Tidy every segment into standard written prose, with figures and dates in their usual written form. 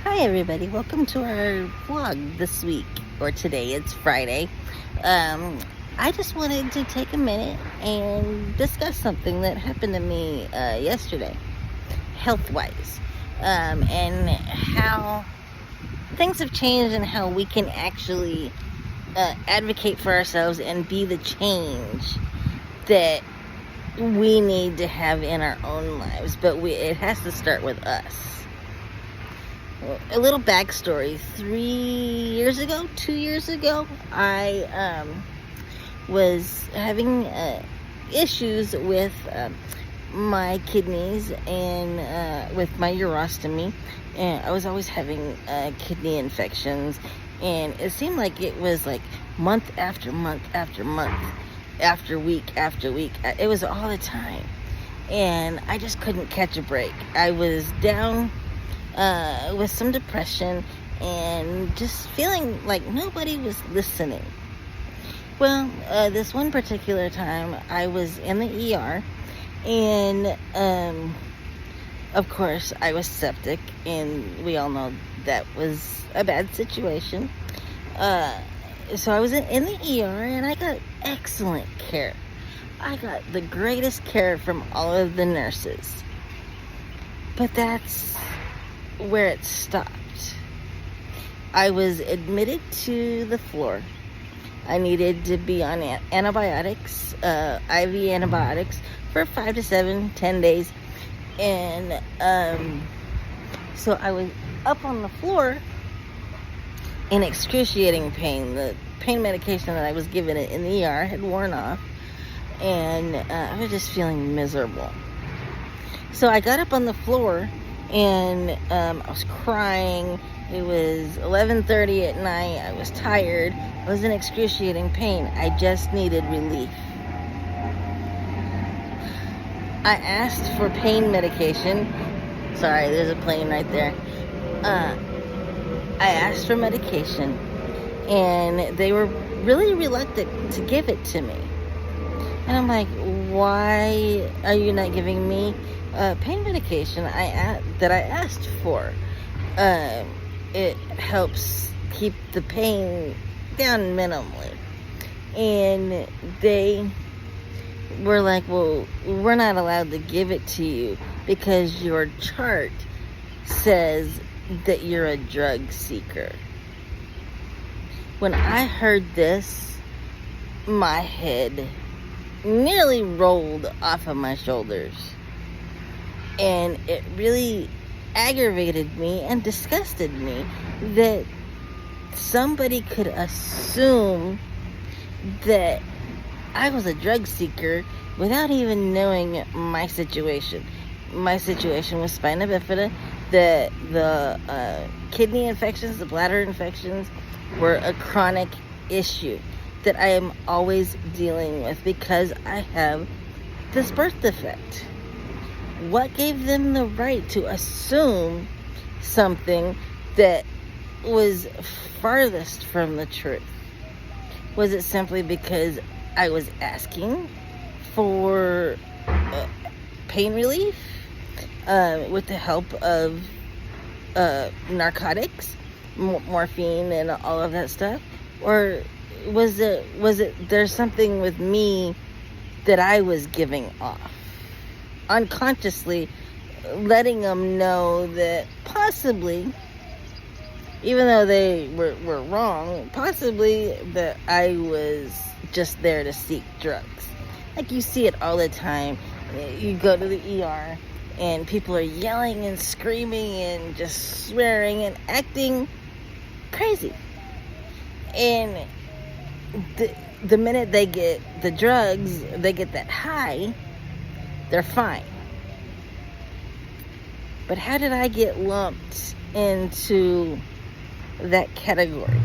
Hi everybody, welcome to our vlog this week, or today. It's Friday. I just wanted to take a minute and discuss something that happened to me yesterday, health-wise, and how things have changed and how we can actually advocate for ourselves and be the change that we need to have in our own lives, but it has to start with us. A little backstory. 2 years ago, I was having issues with my kidneys and with my urostomy, and I was always having kidney infections, and it seemed like it was like month after month after month, after week after week. It was all the time, and I just couldn't catch a break. I was down with some depression and just feeling like nobody was listening. Well, this one particular time I was in the ER, and of course I was septic, and we all know that was a bad situation. So I was in the ER, and I got excellent care. I got the greatest care from all of the nurses. But that's where it stopped. I was admitted to the floor. I needed to be on antibiotics, IV antibiotics, for 5 to 10 days. And so I was up on the floor in excruciating pain. The pain medication that I was given in the ER had worn off, and I was just feeling miserable. So I got up on the floor, and I was crying. It was 11:30 at night. I was tired. I was in excruciating pain. I just needed relief. I asked for pain medication. Sorry, there's a plane right there. I asked for medication, and they were really reluctant to give it to me. And I'm like, why are you not giving me pain medication that I asked for? It helps keep the pain down minimally. And they were like, well, we're not allowed to give it to you because your chart says that you're a drug seeker. When I heard this, my head nearly rolled off of my shoulders. And it really aggravated me and disgusted me that somebody could assume that I was a drug seeker without even knowing my situation. My situation was spina bifida. The kidney infections, the bladder infections were a chronic issue that I am always dealing with because I have this birth defect. What gave them the right to assume something that was farthest from the truth? Was it simply because I was asking for pain relief with the help of narcotics, morphine and all of that stuff? Or was it there's something with me that I was giving off, unconsciously letting them know that possibly, even though they were wrong, possibly that I was just there to seek drugs. Like you see it all the time. You go to the ER and people are yelling and screaming and just swearing and acting crazy. And the minute they get the drugs, they get that high, they're fine. But how did I get lumped into that category?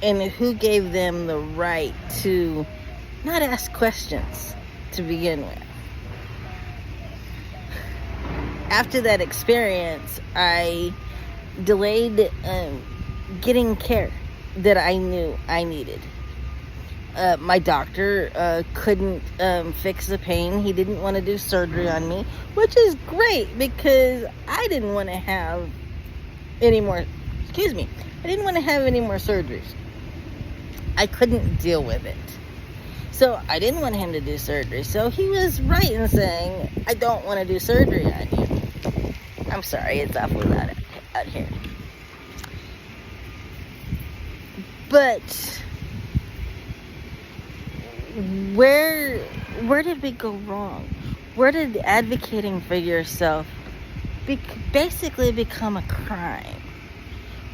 And who gave them the right to not ask questions to begin with? After that experience, I delayed getting care that I knew I needed. My doctor couldn't fix the pain. He didn't want to do surgery on me, which is great because I didn't want to have any more, excuse me, I didn't want to have any more surgeries. I couldn't deal with it. So I didn't want him to do surgery. So he was right in saying, I don't want to do surgery on you. I'm sorry, it's awful loud out here. But where did we go wrong? Where did advocating for yourself basically become a crime?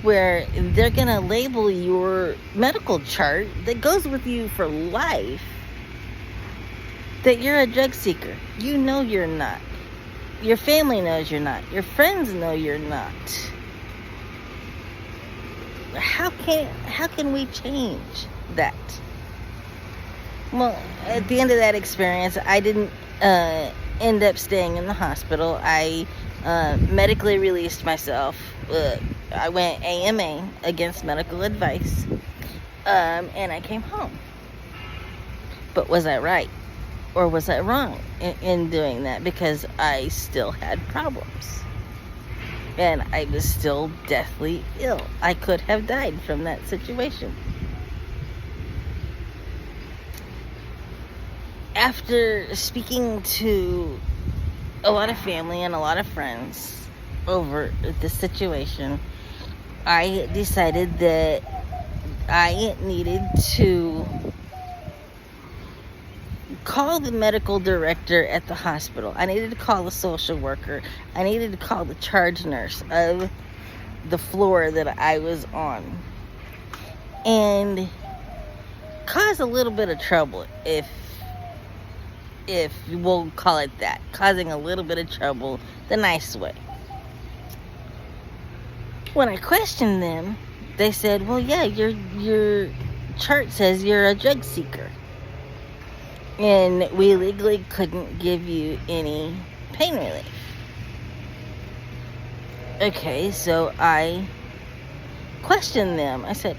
Where they're going to label your medical chart that goes with you for life that you're a drug seeker. You know you're not. Your family knows you're not. Your friends know you're not. How can we change that? Well, at the end of that experience, I didn't end up staying in the hospital. I medically released myself. I went AMA, against medical advice, and I came home. But was I right? Or was I wrong in doing that? Because I still had problems. And I was still deathly ill. I could have died from that situation. After speaking to a lot of family and a lot of friends over the situation, I decided that I needed to call the medical director at the hospital. I needed to call the social worker. I needed to call the charge nurse of the floor that I was on. And cause a little bit of trouble, if we'll call it that. Causing a little bit of trouble the nice way. When I questioned them, they said, well, yeah, your chart says you're a drug seeker. And we legally couldn't give you any pain relief. Okay, so I questioned them. I said,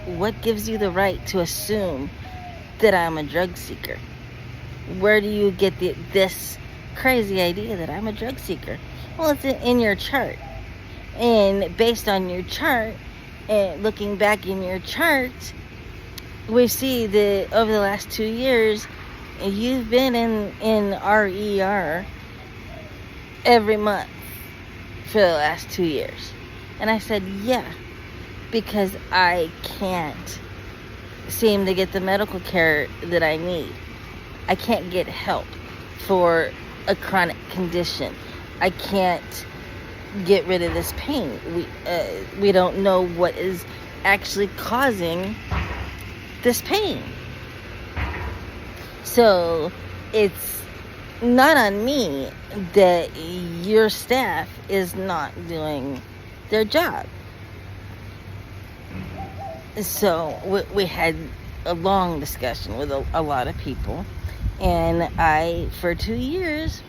what gives you the right to assume that I'm a drug seeker? Where do you get this crazy idea that I'm a drug seeker? Well, it's in your chart. And based on your chart, and looking back in your chart, we see that over the last 2 years, you've been in RER every month for the last 2 years. And I said, yeah, because I can't seem to get the medical care that I need. I can't get help for a chronic condition. I can't get rid of this pain. We don't know what is actually causing this pain. So it's not on me that your staff is not doing their job. So we had a long discussion with a lot of people, and I, for 2 years,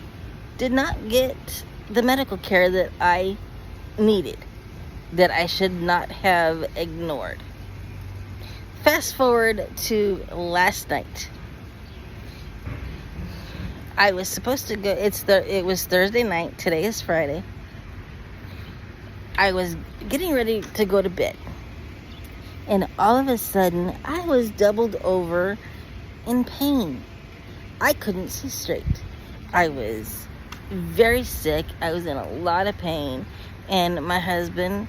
did not get the medical care that I needed, that I should not have ignored. Fast forward to last night. I was supposed to go, it was Thursday night, today is Friday. I was getting ready to go to bed. And all of a sudden, I was doubled over in pain. I couldn't see straight. I was very sick. I was in a lot of pain. And my husband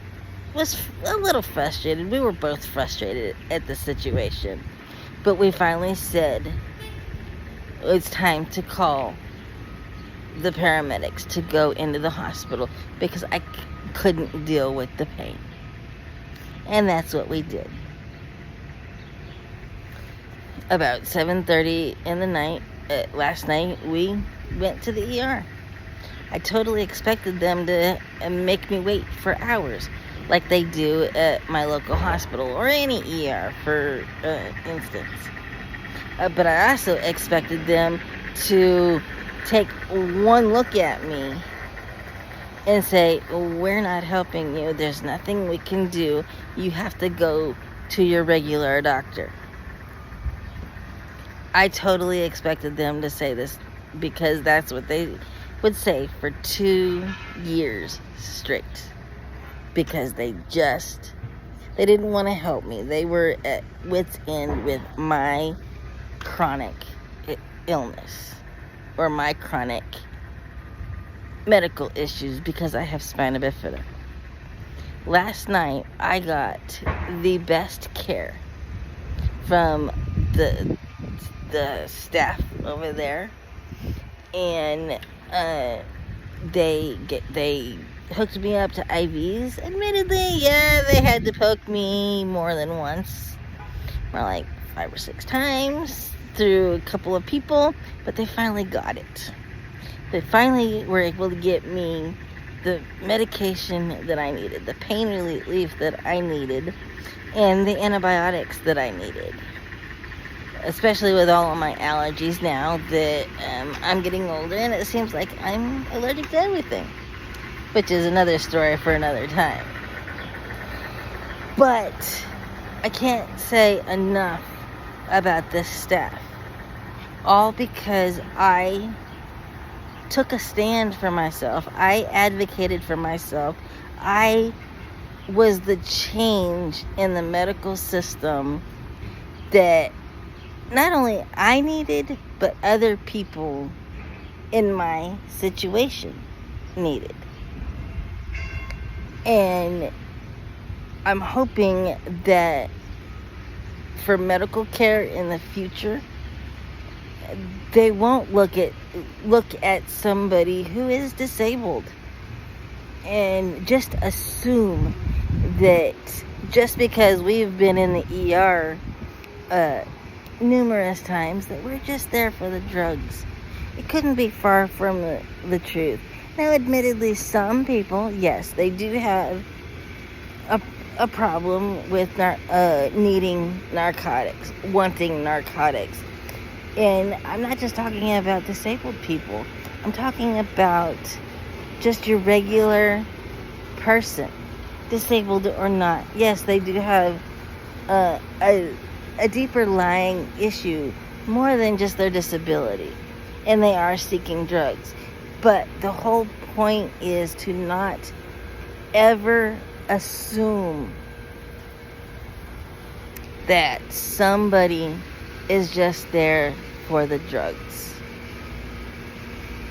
was a little frustrated. We were both frustrated at the situation. But we finally said, it's time to call the paramedics to go into the hospital because I couldn't deal with the pain. And that's what we did. About 7:30 in the night, last night, we went to the ER. I totally expected them to make me wait for hours, like they do at my local hospital or any ER, for instance. But I also expected them to take one look at me and say, we're not helping you. There's nothing we can do. You have to go to your regular doctor. I totally expected them to say this because that's what they would say for 2 years straight. because they didn't want to help me. They were at wit's end with my chronic illness or my chronic medical issues because I have spina bifida. Last night I got the best care from the staff over there, and they hooked me up to IVs. Admittedly, yeah, they had to poke me more than once, more like 5 or 6 times through a couple of people, but they finally got it. They finally were able to get me the medication that I needed, the pain relief that I needed, and the antibiotics that I needed. Especially with all of my allergies now that I'm getting older, and it seems like I'm allergic to everything, which is another story for another time. But I can't say enough about this staff, all because I took a stand for myself. I advocated for myself. I was the change in the medical system that not only I needed, but other people in my situation needed. And I'm hoping that for medical care in the future, they won't look at somebody who is disabled and just assume that just because we've been in the ER numerous times that we're just there for the drugs. It couldn't be far from the truth. Now, admittedly, some people, yes, they do have a problem with needing narcotics, wanting narcotics. And I'm not just talking about disabled people. I'm talking about just your regular person, disabled or not. Yes, they do have a deeper lying issue, more than just their disability, and they are seeking drugs. But the whole point is to not ever assume that somebody is just there for the drugs.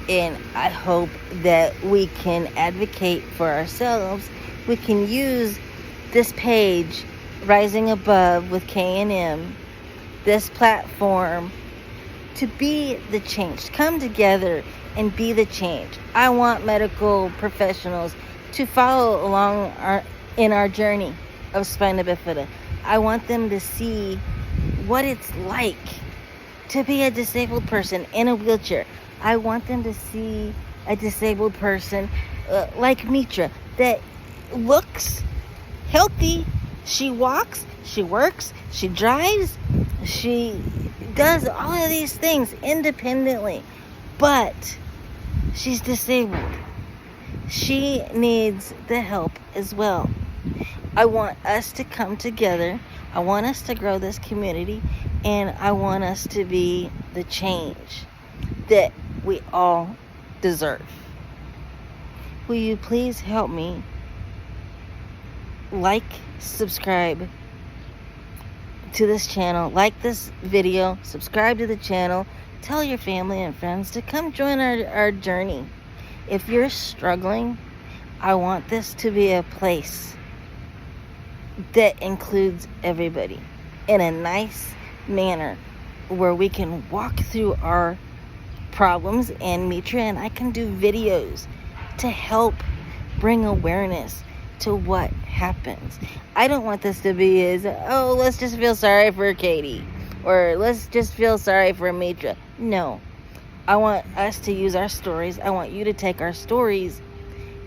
And I hope that we can advocate for ourselves. We can use this page, Rising Above with K&M, this platform, to be the change. Come together and be the change. I want medical professionals to follow along in our journey of spina bifida. I want them to see what it's like to be a disabled person in a wheelchair. I want them to see a disabled person like Mitra that looks healthy. She walks, she works, she drives, she does all of these things independently, but she's disabled. She needs the help as well. I want us to come together. I want us to grow this community, and I want us to be the change that we all deserve. Will you please help me like, subscribe to this channel, like this video, subscribe to the channel, tell your family and friends to come join our journey. If you're struggling, I want this to be a place that includes everybody in a nice manner where we can walk through our problems, and Mitra and I can do videos to help bring awareness to what happens. I don't want this to be let's just feel sorry for Katie, or let's just feel sorry for Mitra. No. I want us to use our stories. I want you to take our stories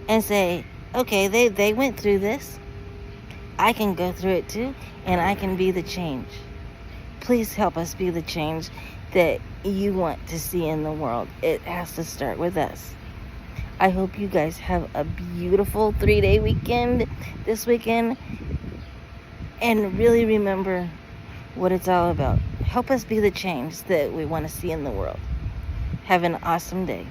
and say, okay, they went through this. I can go through it too, and I can be the change. Please help us be the change that you want to see in the world. It has to start with us. I hope you guys have a beautiful 3-day weekend this weekend, and really remember what it's all about. Help us be the change that we want to see in the world. Have an awesome day.